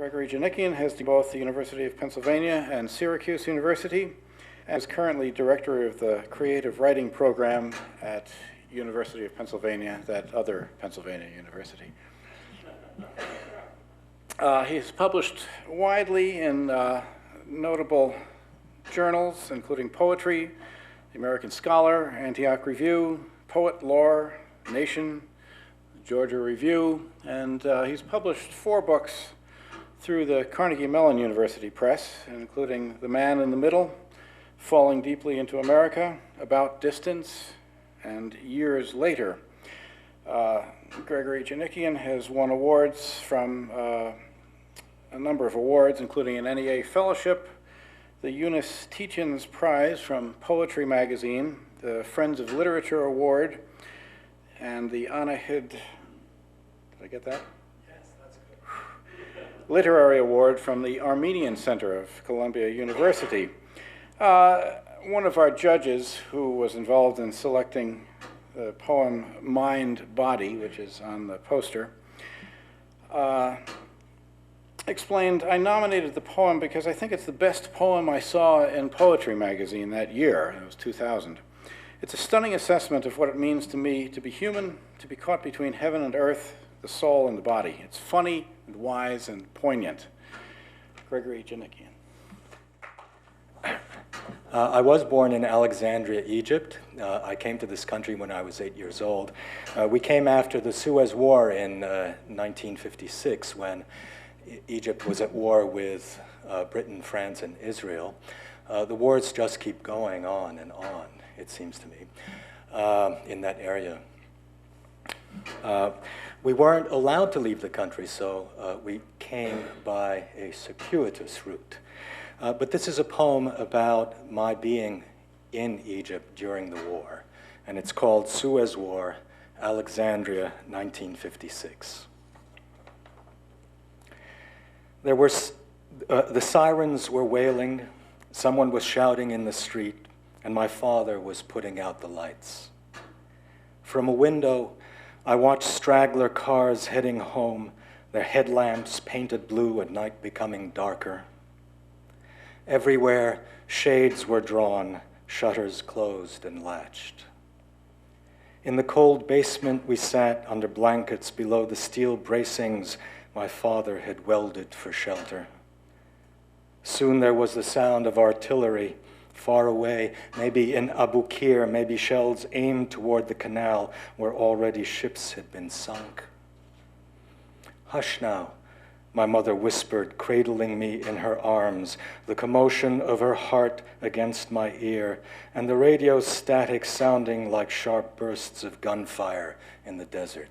Gregory Djanikian has both the University of Pennsylvania and Syracuse University, and is currently director of the creative writing program at University of Pennsylvania, that other Pennsylvania university. He's published widely in notable journals, including Poetry, The American Scholar, Antioch Review, Poet, Lore, Nation, Georgia Review, and he's published 4 books through the Carnegie Mellon University Press, including The Man in the Middle, Falling Deeply into America, About Distance, and Years Later. Gregory Djanikian has won awards from a number of awards, including an NEA Fellowship, the Eunice Tietjens Prize from Poetry Magazine, the Friends of Literature Award, and the Anahid, did I get that? Yes, that's good. Literary Award from the Armenian Center of Columbia University. One of our judges who was involved in selecting the poem Mind Body, which is on the poster, explained, I nominated the poem because I think it's the best poem I saw in Poetry Magazine that year. It was 2000. It's a stunning assessment of what it means to me to be human, to be caught between heaven and earth, the soul and the body. It's funny and wise and poignant. Gregory Djanikian. I was born in Alexandria, Egypt. I came to this country when I was 8 years old. We came after the Suez War in 1956, when Egypt was at war with Britain, France, and Israel. The wars just keep going on and on, it seems to me, in that area. We weren't allowed to leave the country, so we came by a circuitous route. But this is a poem about my being in Egypt during the war, and it's called Suez War, Alexandria, 1956. There were, the sirens were wailing, someone was shouting in the street, and my father was putting out the lights. From a window, I watched straggler cars heading home, their headlamps painted blue at night becoming darker. Everywhere, shades were drawn, shutters closed and latched. In the cold basement, we sat under blankets below the steel bracings my father had welded for shelter. Soon there was the sound of artillery far away, maybe in Abu Qir, maybe shells aimed toward the canal where already ships had been sunk. Hush now, my mother whispered, cradling me in her arms, the commotion of her heart against my ear, and the radio's static sounding like sharp bursts of gunfire in the desert.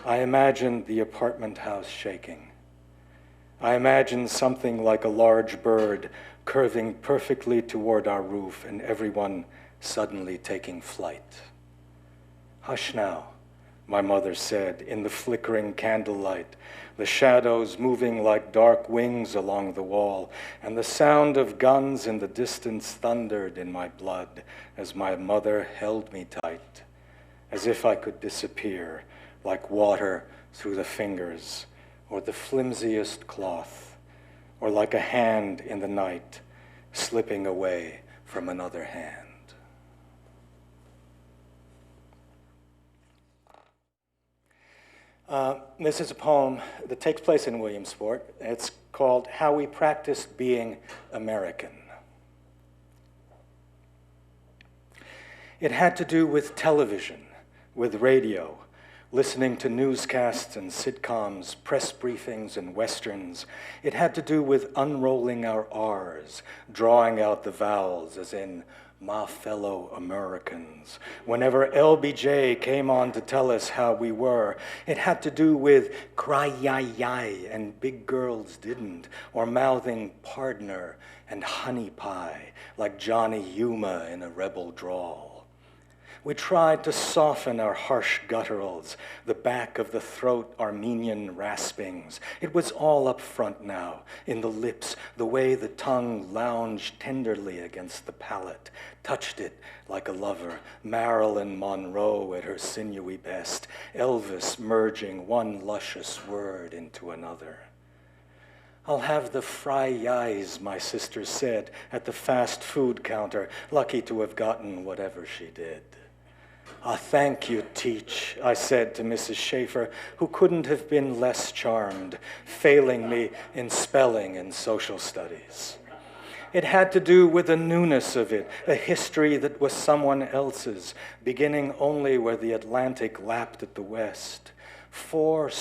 I imagined the apartment house shaking. I imagined something like a large bird curving perfectly toward our roof and everyone suddenly taking flight. Hush now, my mother said, in the flickering candlelight, the shadows moving like dark wings along the wall, and the sound of guns in the distance thundered in my blood as my mother held me tight, as if I could disappear like water through the fingers, or the flimsiest cloth, or like a hand in the night slipping away from another hand. This is a poem that takes place in Williamsport. It's called How We Practiced Being American. It had to do with television, with radio, listening to newscasts and sitcoms, press briefings and westerns. It had to do with unrolling our R's, drawing out the vowels, as in my fellow Americans. Whenever LBJ came on to tell us how we were, it had to do with cry-yi-yi and big girls didn't, or mouthing pardner and honey pie like Johnny Yuma in a rebel drawl. We tried to soften our harsh gutturals, the back of the throat Armenian raspings. It was all up front now, in the lips, the way the tongue lounged tenderly against the palate, touched it like a lover, Marilyn Monroe at her sinewy best, Elvis merging one luscious word into another. I'll have the fry-yais, my sister said at the fast food counter, lucky to have gotten whatever she did. Ah, thank you, Teach, I said to Mrs. Schaefer, who couldn't have been less charmed, failing me in spelling and social studies. It had to do with the newness of it, a history that was someone else's, beginning only where the Atlantic lapped at the west. 4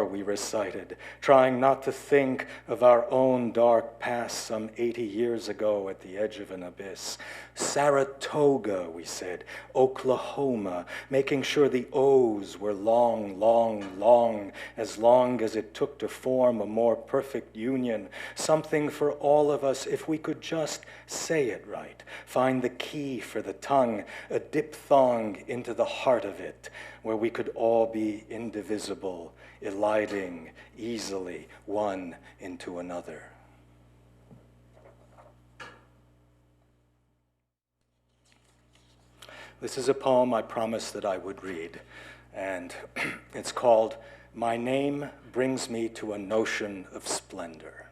we recited, trying not to think of our own dark past some 80 years ago at the edge of an abyss. Saratoga, we said, Oklahoma, making sure the O's were long, long as it took to form a more perfect union, something for all of us if we could just say it right, find the key for the tongue, a diphthong into the heart of it, where we could all be indivisible, eliding easily one into another. This is a poem I promised that I would read, and it's called My Name Brings Me to a Notion of Splendor.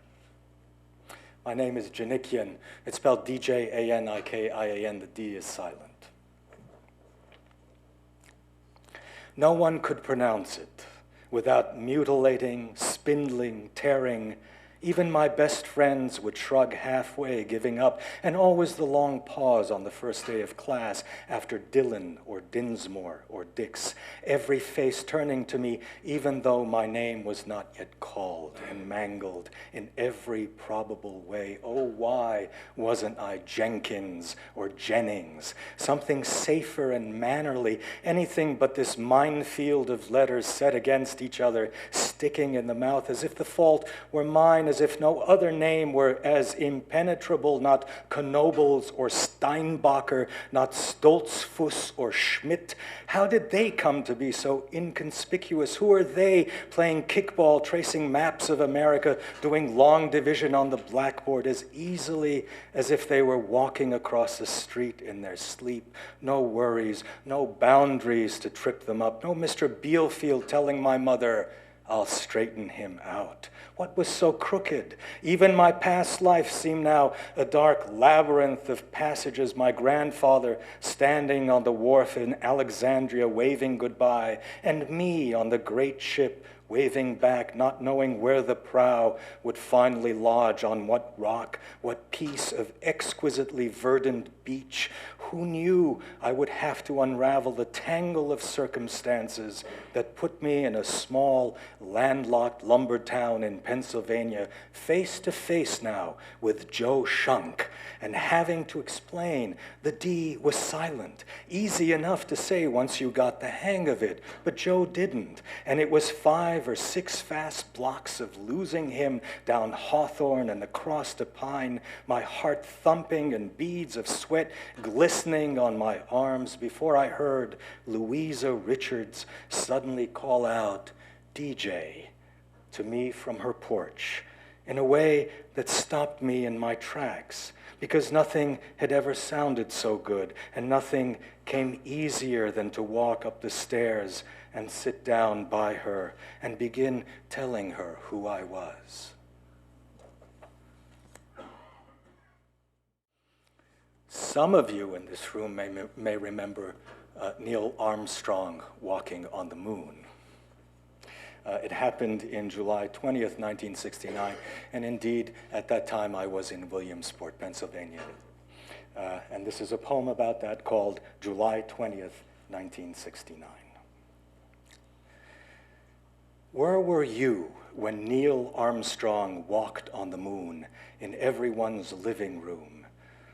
My name is Djanikian. It's spelled D-J-A-N-I-K-I-A-N. The D is silent. No one could pronounce it without mutilating, spindling, tearing. Even my best friends would shrug halfway, giving up, and always the long pause on the first day of class after Dylan or Dinsmore or Dix, every face turning to me even though my name was not yet called and mangled in every probable way. Oh, why wasn't I Jenkins or Jennings, something safer and mannerly, anything but this minefield of letters set against each other, sticking in the mouth as if the fault were mine, as if no other name were as impenetrable, not Knobels or Steinbacher, not Stoltzfus or Schmidt. How did they come to be so inconspicuous? Who are they playing kickball, tracing maps of America, doing long division on the blackboard as easily as if they were walking across the street in their sleep? No worries, no boundaries to trip them up, no Mr. Bealefield telling my mother, I'll straighten him out. What was so crooked? Even my past life seemed now a dark labyrinth of passages. My grandfather standing on the wharf in Alexandria waving goodbye, and me on the great ship waving back, not knowing where the prow would finally lodge, on what rock, what piece of exquisitely verdant beach. Who knew I would have to unravel the tangle of circumstances that put me in a small, landlocked lumber town in Pennsylvania, face to face now with Joe Shunk, and having to explain the D was silent. Easy enough to say once you got the hang of it, but Joe didn't, and it was 5 or 6 fast blocks of losing him down Hawthorne and across to Pine, my heart thumping and beads of sweat glistening on my arms before I heard Louisa Richards suddenly call out, DJ, to me from her porch, in a way that stopped me in my tracks, because nothing had ever sounded so good, and nothing came easier than to walk up the stairs and sit down by her and begin telling her who I was. Some of you in this room may remember Neil Armstrong walking on the moon. It happened in July 20th, 1969, and indeed, at that time, I was in Williamsport, Pennsylvania. And this is a poem about that called July 20th, 1969. Where were you when Neil Armstrong walked on the moon in everyone's living room?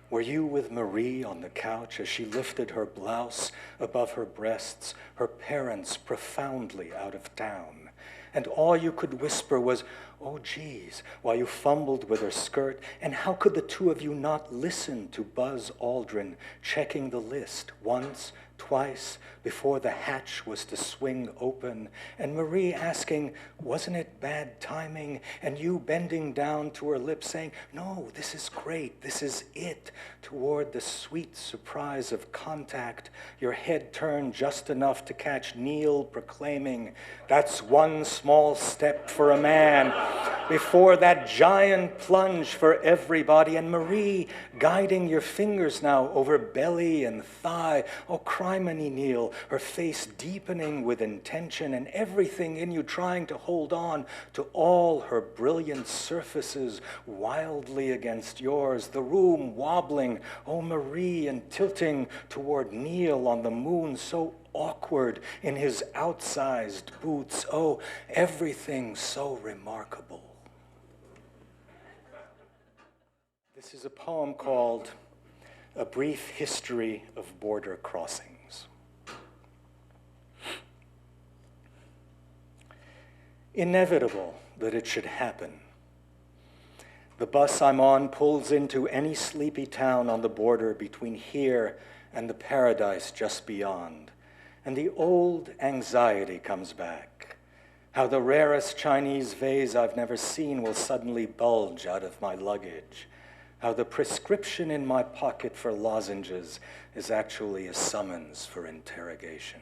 Were you with Marie on the couch as she lifted her blouse above her breasts, her parents profoundly out of town? And all you could whisper was, oh, geez, while you fumbled with her skirt. And how could the two of you not listen to Buzz Aldrin checking the list once, twice, before the hatch was to swing open, and Marie asking, wasn't it bad timing? And you bending down to her lips saying, no, this is great, this is it, toward the sweet surprise of contact, your head turned just enough to catch Neil proclaiming, that's one small step for a man, before that giant plunge for everybody, and Marie guiding your fingers now over belly and thigh. Oh, criminy Neil, her face deepening with intention, and everything in you trying to hold on to all her brilliant surfaces wildly against yours, the room wobbling, oh, Marie, and tilting toward Neil on the moon, so awkward in his outsized boots. Oh, everything so remarkable. This is a poem called A Brief History of Border Crossings. Inevitable that it should happen. The bus I'm on pulls into any sleepy town on the border between here and the paradise just beyond, and the old anxiety comes back. How the rarest Chinese vase I've never seen will suddenly bulge out of my luggage. How the prescription in my pocket for lozenges is actually a summons for interrogation.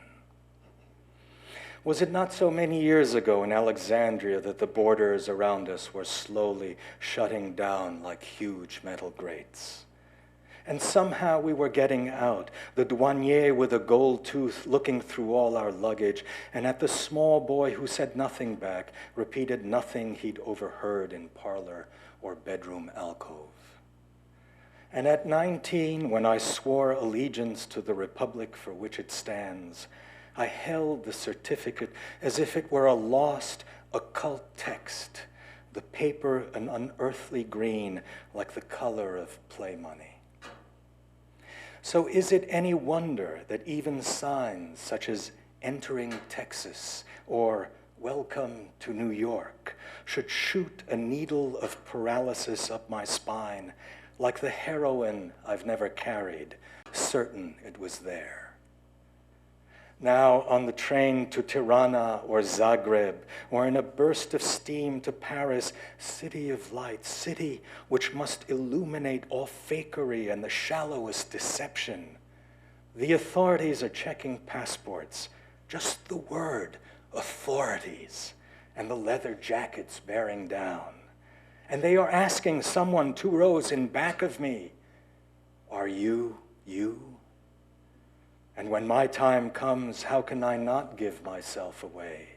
Was it not so many years ago in Alexandria that the borders around us were slowly shutting down like huge metal grates? And somehow we were getting out, the douanier with a gold tooth looking through all our luggage, and at the small boy who said nothing back, repeated nothing he'd overheard in parlor or bedroom alcove. And at 19, when I swore allegiance to the republic for which it stands, I held the certificate as if it were a lost, occult text, the paper an unearthly green like the color of play money. So is it any wonder that even signs such as entering Texas or welcome to New York should shoot a needle of paralysis up my spine like the heroin I've never carried, certain it was there? Now on the train to Tirana or Zagreb, or in a burst of steam to Paris, city of light, city which must illuminate all fakery and the shallowest deception. The authorities are checking passports, just the word, authorities, and the leather jackets bearing down. And they are asking someone 2 rows in back of me, are you you? And when my time comes, how can I not give myself away?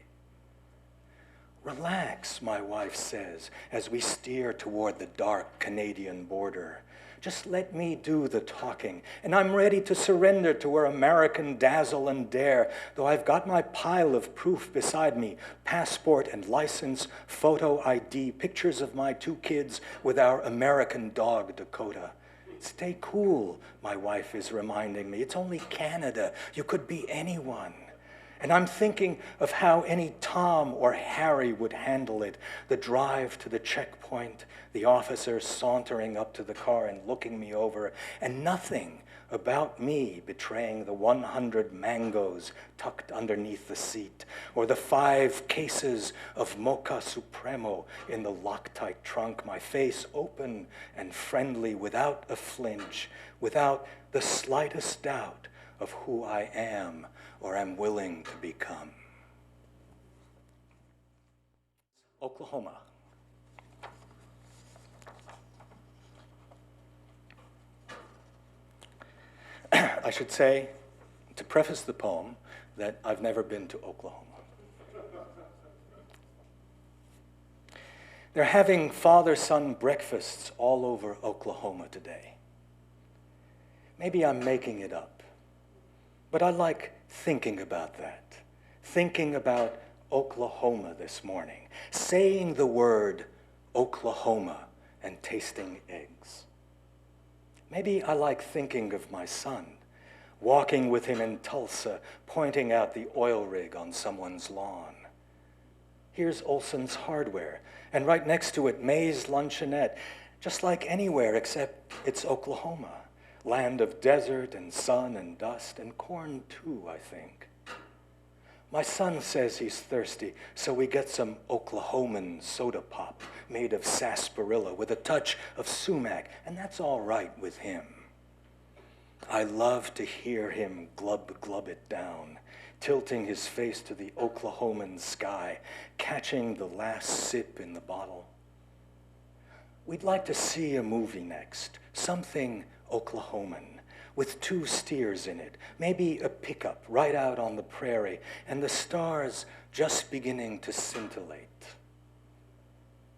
Relax, my wife says, as we steer toward the dark Canadian border. Just let me do the talking, and I'm ready to surrender to her American dazzle and dare, though I've got my pile of proof beside me, passport and license, photo ID, pictures of my 2 kids with our American dog, Dakota. Stay cool, my wife is reminding me. It's only Canada. You could be anyone. And I'm thinking of how any Tom or Harry would handle it, the drive to the checkpoint, the officer sauntering up to the car and looking me over, and nothing about me betraying the 100 mangoes tucked underneath the seat, or the 5 cases of Mocha Supremo in the Loctite trunk, my face open and friendly without a flinch, without the slightest doubt of who I am or am willing to become. Oklahoma. I should say, to preface the poem, that I've never been to Oklahoma. They're having father-son breakfasts all over Oklahoma today. Maybe I'm making it up, but I like thinking about that, thinking about Oklahoma this morning, saying the word Oklahoma and tasting eggs. Maybe I like thinking of my son, walking with him in Tulsa, pointing out the oil rig on someone's lawn. Here's Olson's Hardware, and right next to it, May's Luncheonette, just like anywhere except it's Oklahoma, land of desert and sun and dust, and corn too, I think. My son says he's thirsty, so we get some Oklahoman soda pop made of sarsaparilla with a touch of sumac, and that's all right with him. I love to hear him glub glub it down, tilting his face to the Oklahoman sky, catching the last sip in the bottle. We'd like to see a movie next, something Oklahoman, with 2 steers in it, maybe a pickup right out on the prairie, and the stars just beginning to scintillate.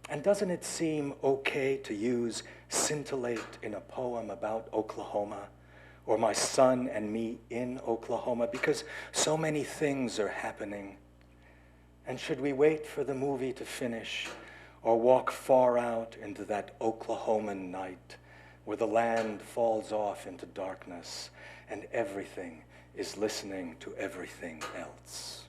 And doesn't it seem okay to use scintillate in a poem about Oklahoma, or my son and me in Oklahoma, because so many things are happening? And should we wait for the movie to finish, or walk far out into that Oklahoman night, where the land falls off into darkness and everything is listening to everything else?